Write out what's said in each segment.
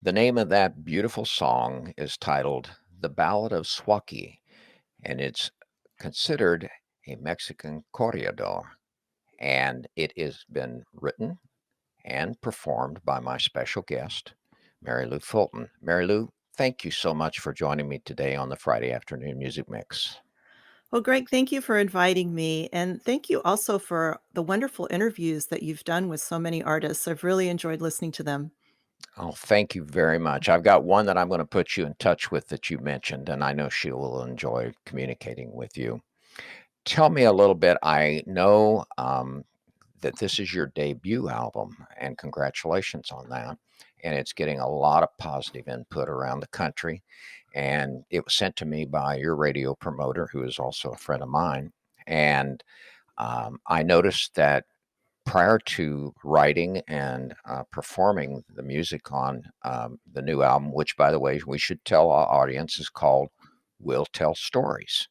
The name of that beautiful song is titled "The Ballad of Swaki," and it's considered a Mexican corrido, and it has been written and performed by my special guest, Mary Lou Fulton. Mary Lou, thank you so much for joining me today on the Friday Afternoon Music Mix. Well, Greg, thank you for inviting me. And thank you also for the wonderful interviews that you've done with so many artists. I've really enjoyed listening to them. Oh, thank you very much. I've got one that I'm going to put you in touch with that you mentioned, and I know she will enjoy communicating with you. Tell me a little bit. I know that this is your debut album, and congratulations on that. And it's getting a lot of positive input around the country. And it was sent to me by your radio promoter, who is also a friend of mine. And I noticed that prior to writing and performing the music on the new album, which, by the way, we should tell our audience is called We'll Tell Stories,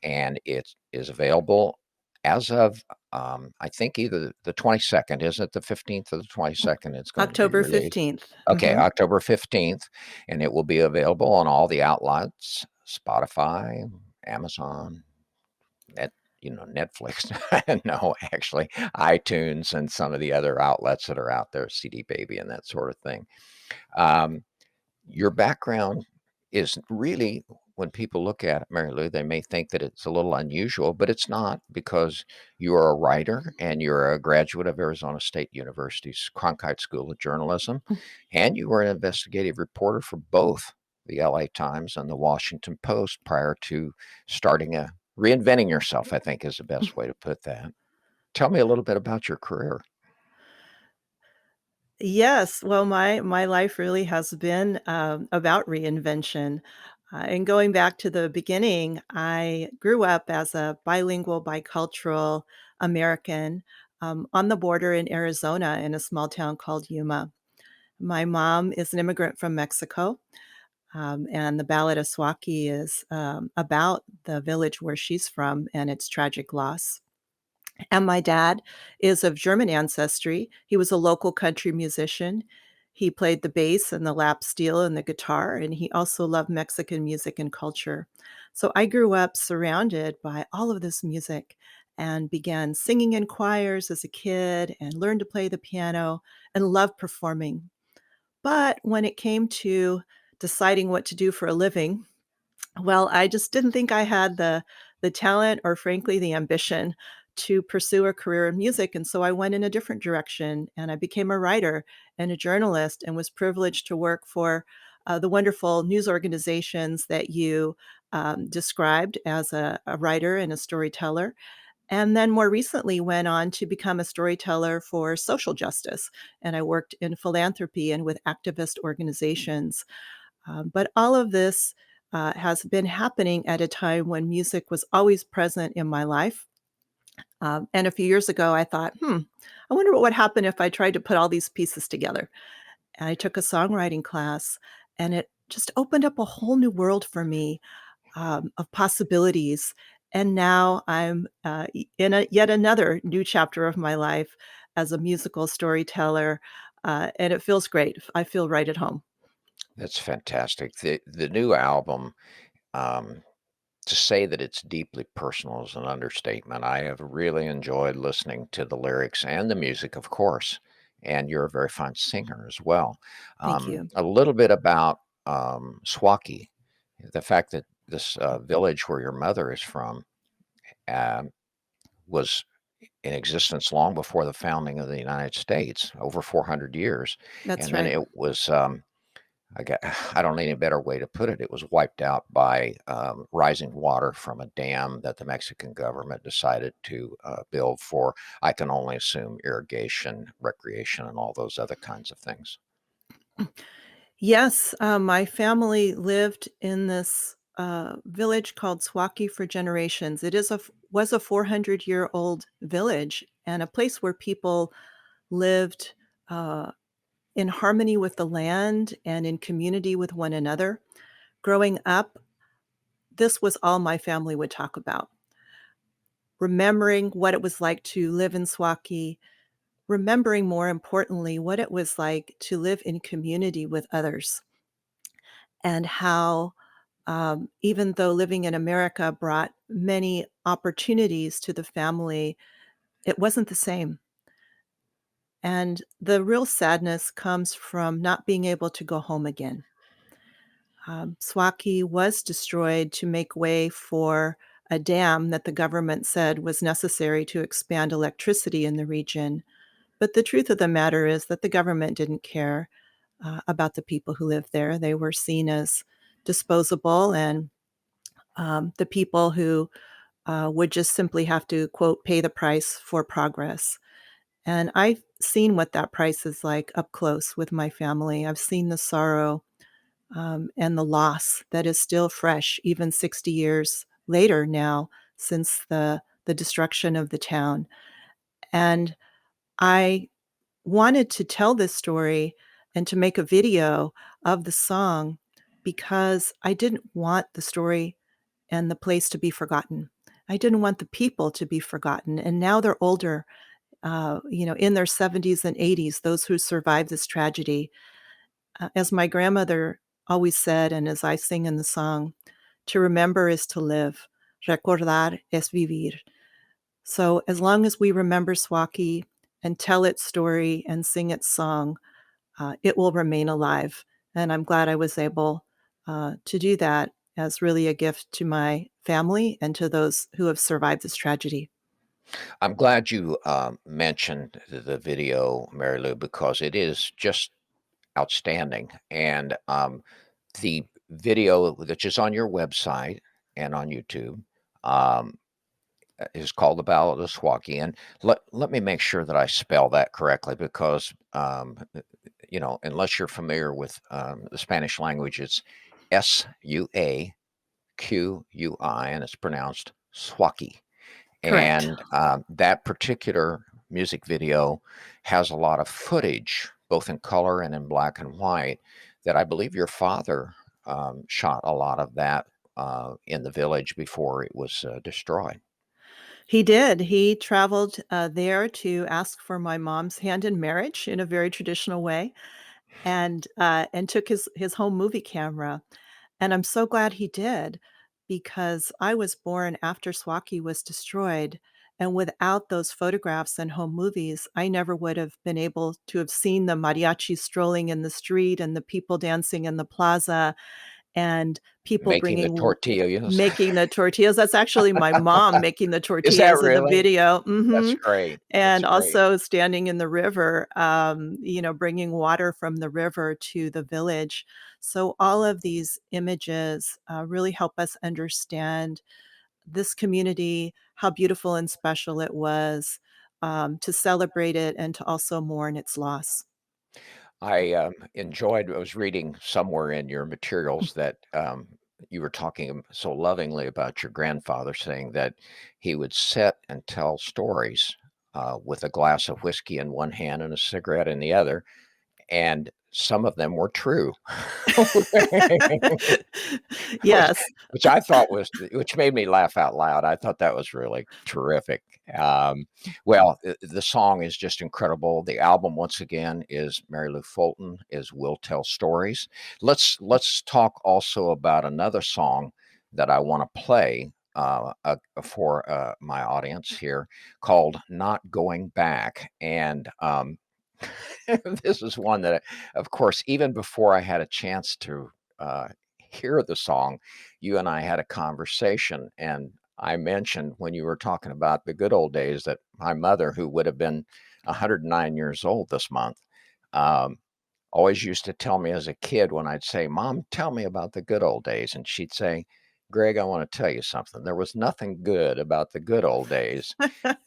and it is available as of I think either the 22nd, is it the 15th or the 22nd? It's going to be October released. 15th. Okay, October 15th, and it will be available on all the outlets: Spotify, Amazon, Net, Netflix. No, actually, iTunes and some of the other outlets that are out there, CD Baby and that sort of thing. Um, your background is really, when people look at it, Mary Lou, they may think that it's a little unusual, but it's not, because you are a writer and you're a graduate of Arizona State University's Cronkite School of Journalism, and you were an investigative reporter for both the LA Times and the Washington Post prior to starting reinventing yourself, I think is the best way to put that. Tell me a little bit about your career. Yes, well, my life really has been about reinvention. And going back to the beginning, I grew up as a bilingual, bicultural American on the border in Arizona in a small town called Yuma. My mom is an immigrant from Mexico, and the Ballad of Swaki is about the village where she's from and its tragic loss. And my dad is of German ancestry. He was a local country musician. He played the bass and the lap steel and the guitar, and he also loved Mexican music and culture. So I grew up surrounded by all of this music and began singing in choirs as a kid and learned to play the piano and loved performing. But when it came to deciding what to do for a living, well, I just didn't think I had the talent or frankly the ambition to pursue a career in music, and so I went in a different direction, and I became a writer and a journalist and was privileged to work for, the wonderful news organizations that you, described as a writer and a storyteller, and then more recently went on to become a storyteller for social justice, and I worked in philanthropy and with activist organizations. But all of this has been happening at a time when music was always present in my life. And a few years ago, I thought, I wonder what would happen if I tried to put all these pieces together. And I took a songwriting class, and it just opened up a whole new world for me of possibilities. And now I'm in yet another new chapter of my life as a musical storyteller, and it feels great. I feel right at home. That's fantastic. The new album, um, to say that it's deeply personal is an understatement. I have really enjoyed listening to the lyrics and the music, of course, and you're a very fine singer as well. Thank you. A little bit about Swaki, the fact that this village where your mother is from um, was in existence long before the founding of the United States, over 400 years, That's and then right. it was. I don't need a better way to put it. It was wiped out by rising water from a dam that the Mexican government decided to build for, I can only assume, irrigation, recreation, and all those other kinds of things. Yes, my family lived in this, village called Swaki for generations. It is a f was a 400-year-old village and a place where people lived, uh, in harmony with the land and in community with one another. Growing up, this was all my family would talk about, remembering what it was like to live in Swaki, remembering more importantly what it was like to live in community with others and how even though living in America brought many opportunities to the family, it wasn't the same. And the real sadness comes from not being able to go home again. Swaki was destroyed to make way for a dam that the government said was necessary to expand electricity in the region. But the truth of the matter is that the government didn't care about the people who lived there. They were seen as disposable, and the people who would just simply have to, quote, pay the price for progress. And I've seen what that price is like up close with my family. I've seen the sorrow and the loss that is still fresh, even 60 years later now, since the destruction of the town. And I wanted to tell this story and to make a video of the song because I didn't want the story and the place to be forgotten. I didn't want the people to be forgotten. And now they're older, in their 70s and 80s, those who survived this tragedy. As my grandmother always said, and as I sing in the song, to remember is to live. Recordar es vivir. So as long as we remember Swaki and tell its story and sing its song, it will remain alive. And I'm glad I was able to do that as really a gift to my family and to those who have survived this tragedy. I'm glad you mentioned the video, Mary Lou, because it is just outstanding. And the video that is on your website and on YouTube um, is called The Ballad of Swaki. And let me make sure that I spell that correctly because, unless you're familiar with the Spanish language, it's Suaqui, and it's pronounced Swaki. Correct. And that particular music video has a lot of footage, both in color and in black and white, that I believe your father shot a lot of that in the village before it was destroyed. He did. He traveled there to ask for my mom's hand in marriage in a very traditional way, and took his home movie camera. And I'm so glad he did because I was born after Swaki was destroyed. And without those photographs and home movies, I never would have been able to have seen the mariachi strolling in the street and the people dancing in the plaza and people Making the tortillas. making the tortillas. That's actually my mom making the Is that tortillas in the really? video. That's Mhm. great. That's And great. also standing in the river, bringing water from the river to the village. So all of these images really help us understand this community, how beautiful and special it was, to celebrate it and to also mourn its loss. I was reading somewhere in your materials that you were talking so lovingly about your grandfather, saying that he would sit and tell stories with a glass of whiskey in one hand and a cigarette in the other, and some of them were true. which Yes. which I thought was which made me laugh out loud. I thought that was really terrific. Well, the song is just incredible. The album, once again, is Mary Lou Fulton, is Will Tell Stories. Let's talk also about another song that I want to play for my audience here called Not Going Back. And this is one that, of course, even before I had a chance to uh, hear the song, you and I had a conversation. And I mentioned when you were talking about the good old days that my mother, who would have been 109 years old this month, um, always used to tell me as a kid when I'd say, Mom, tell me about the good old days. And she'd say, Greg, I want to tell you something. There was nothing good about the good old days.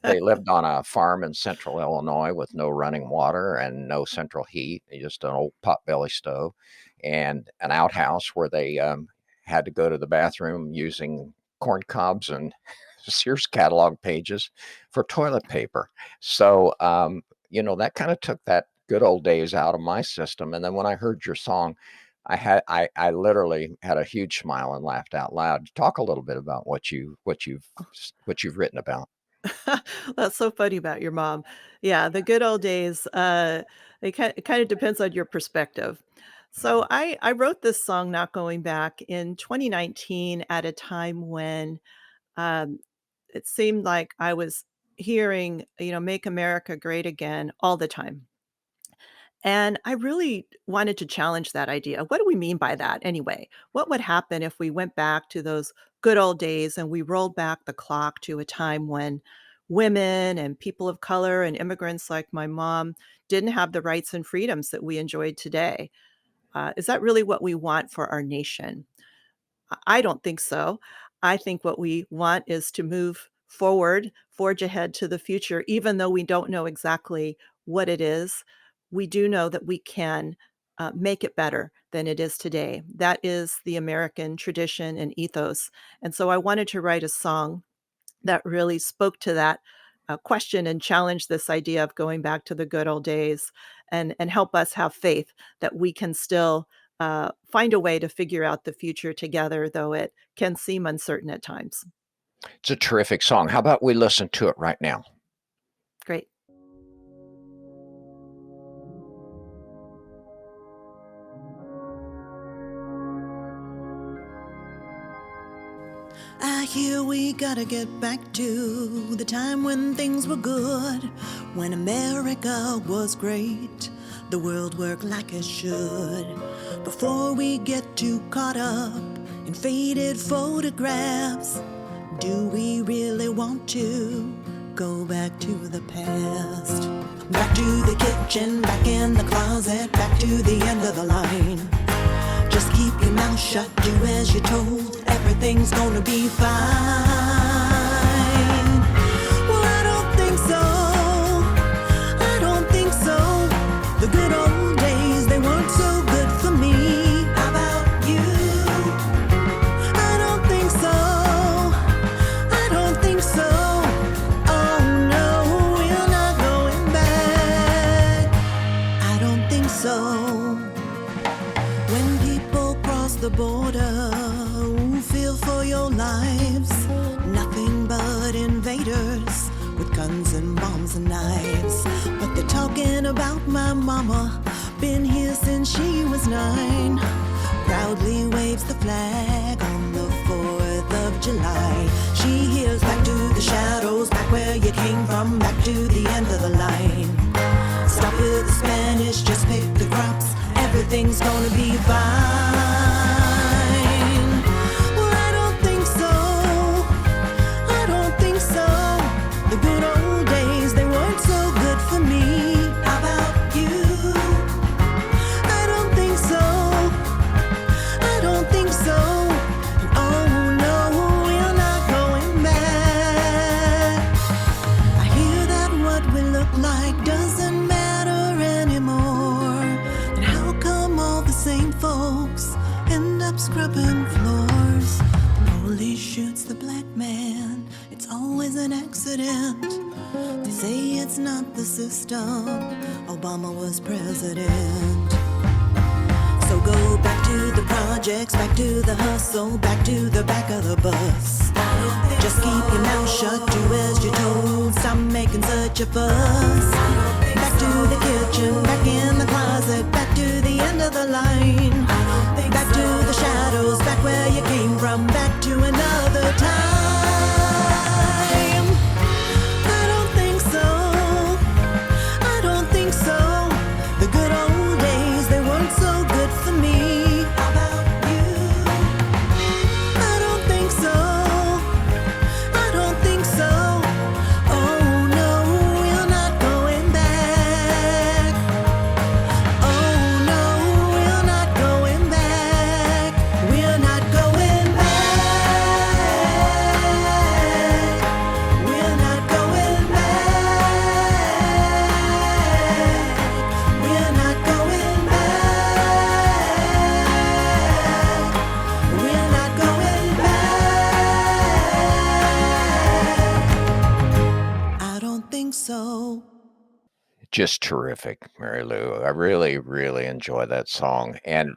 They lived on a farm in central Illinois with no running water and no central heat, just an old potbelly stove and an outhouse where they had to go to the bathroom using corn cobs and Sears catalog pages for toilet paper. So, that kind of took that good old days out of my system. And then when I heard your song, I literally had a huge smile and laughed out loud. Talk a little bit about what you've written about. That's so funny about your mom. Yeah, the good old days, it kinda depends on your perspective. So I wrote this song, Not Going Back, in 2019 at a time when, um, it seemed like I was hearing, "Make America Great Again" all the time. And I really wanted to challenge that idea. What do we mean by that anyway? What would happen if we went back to those good old days and we rolled back the clock to a time when women and people of color and immigrants like my mom didn't have the rights and freedoms that we enjoyed today? Is that really what we want for our nation? I don't think so. I think what we want is to move forward, forge ahead to the future, even though we don't know exactly what it is. We do know that we can make it better than it is today. That is the American tradition and ethos. And so I wanted to write a song that really spoke to that question and challenged this idea of going back to the good old days and help us have faith that we can still find a way to figure out the future together, though it can seem uncertain at times. It's a terrific song. How about we listen to it right now? Great. I hear we gotta get back to the time when things were good, when America was great, the world worked like it should. Before we get too caught up in faded photographs, do we really want to go back to the past? Back to the kitchen, back in the closet, back to the end of the line. Just keep your mouth shut, do as you're told, everything's gonna be fine. Well, I don't think so. I don't think so. The good old days, they weren't so good for me. How about you? I don't think so. I don't think so. Oh no, we're not going back. I don't think so. When people cross the border, feel for your lives. Nothing but invaders with guns and bombs and knives. But they're talking about my mama, been here since she was 9. Proudly waves the flag on the 4th of July. She hears back to the shadows, back where you came from, back to the end of the line. Stop with the Spanish, just pick the crops, everything's gonna be fine. Well, I don't think so. I don't think so. The good old days, they weren't so good for me. How about you? I don't think so. I don't think so. Oh no, we're not going back. I hear that what we look like doesn't matter anymore. And how come all the same folks end up scrubbing floors? The police shoots the black man, it's always an accident. They say it's not the system, Obama was president. So go back to the projects, back to the hustle, back to the back of the bus. Just keep your mouth shut, do as you're told, stop making such a fuss. Back to the kitchen, back in the closet, back to the end of the line. Back to the shadows, back where you came from, back to another time. I don't think so. I don't think so. The good old days, they weren't so good for me. How about you? I don't think so. I don't think so. Oh no, we're not going back. Oh no, we're not going back. We're not going back. We're not going back. We're not going back. We're not going back. I don't think so. Just terrific, Mary Lou. I really, really enjoy that song. And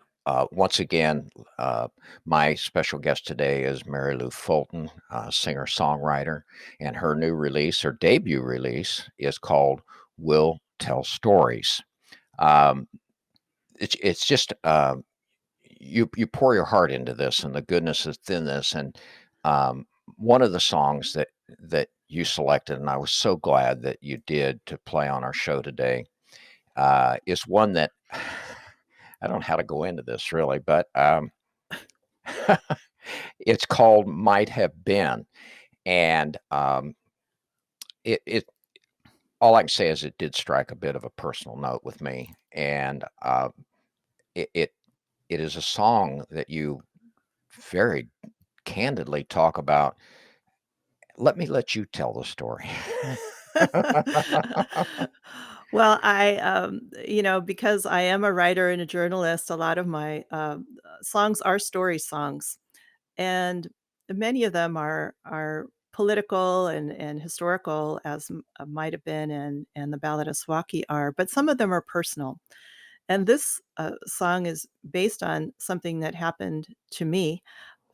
Once again, uh, my special guest today is Mary Lou Fulton, singer songwriter, and her new release, her debut release, is called "Will Tell Stories." Um, it's just you pour your heart into this, and the goodness is in this. And um, one of the songs that you selected, and I was so glad that you did to play on our show today, is one that I don't know how to go into this really, but it's called "Might Have Been," and it all I can say is it did strike a bit of a personal note with me, and it, it it is a song that you very candidly talk about. Let you tell the story. Well, because I am a writer and a journalist, a lot of my, songs are story songs, and many of them are political and historical as Might Have Been and The Ballad of Swaki are, but some of them are personal. And this, song is based on something that happened to me.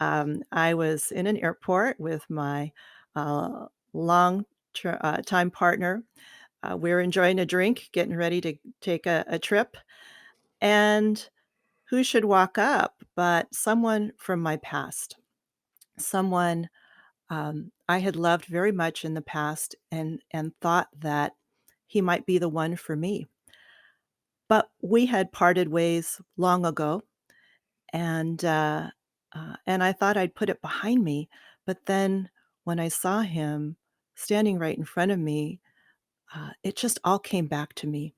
I was in an airport with my, long time partner. We were enjoying a drink, getting ready to take a trip, and who should walk up but someone from my past, someone, I had loved very much in the past and thought that he might be the one for me. But we had parted ways long ago, and I thought I'd put it behind me, but then when I saw him standing right in front of me, it just all came back to me.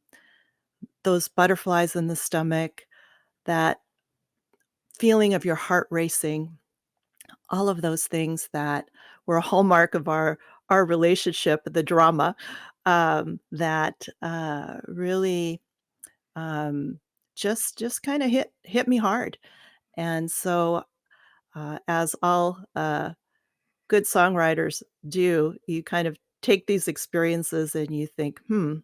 Those butterflies in the stomach, that feeling of your heart racing, all of those things that were a hallmark of our relationship, the drama, that, really, um, just kinda hit me hard, and so, as all, good songwriters do, you kind of take these experiences and you think, "Hmm,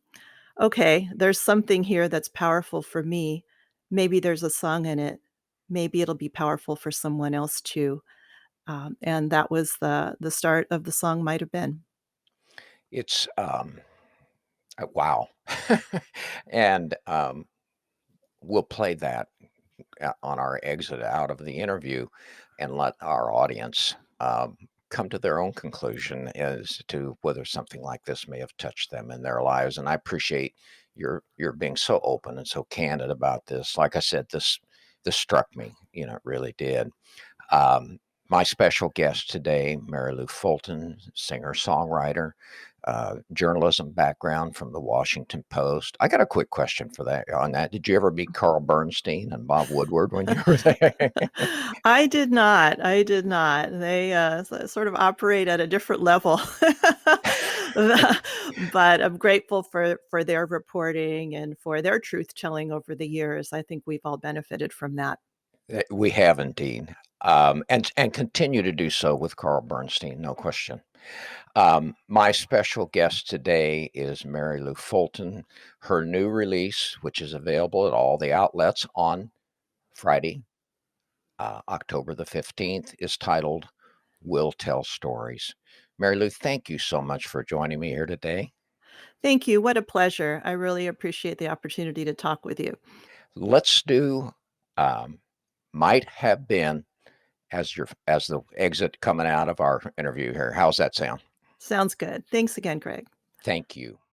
okay, there's something here that's powerful for me. Maybe there's a song in it. Maybe it'll be powerful for someone else too." And that was the start of the song Might Have Been. It's wow, and we'll play that on our exit out of the interview and let our audience come to their own conclusion as to whether something like this may have touched them in their lives. And I appreciate your being so open and so candid about this. Like I said, this struck me. It really did. Um, my special guest today, Mary Lou Fulton, singer songwriter, journalism background from the Washington Post. I got a quick question for that on that. Did you ever meet Carl Bernstein and Bob Woodward when you were there? I did not. They, sort of operate at a different level. But I'm grateful for their reporting and for their truth telling over the years. I think we've all benefited from that. We have indeed, and continue to do so with Carl Bernstein, no question. My special guest today is Mary Lou Fulton. Her new release, which is available at all the outlets on Friday, October the 15th, is titled "Will Tell Stories." Mary Lou, thank you so much for joining me here today. Thank you. What a pleasure. I really appreciate the opportunity to talk with you. Let's do um, "Might Have Been" as the exit coming out of our interview here. How's that sound? Sounds good. Thanks again, Greg. Thank you.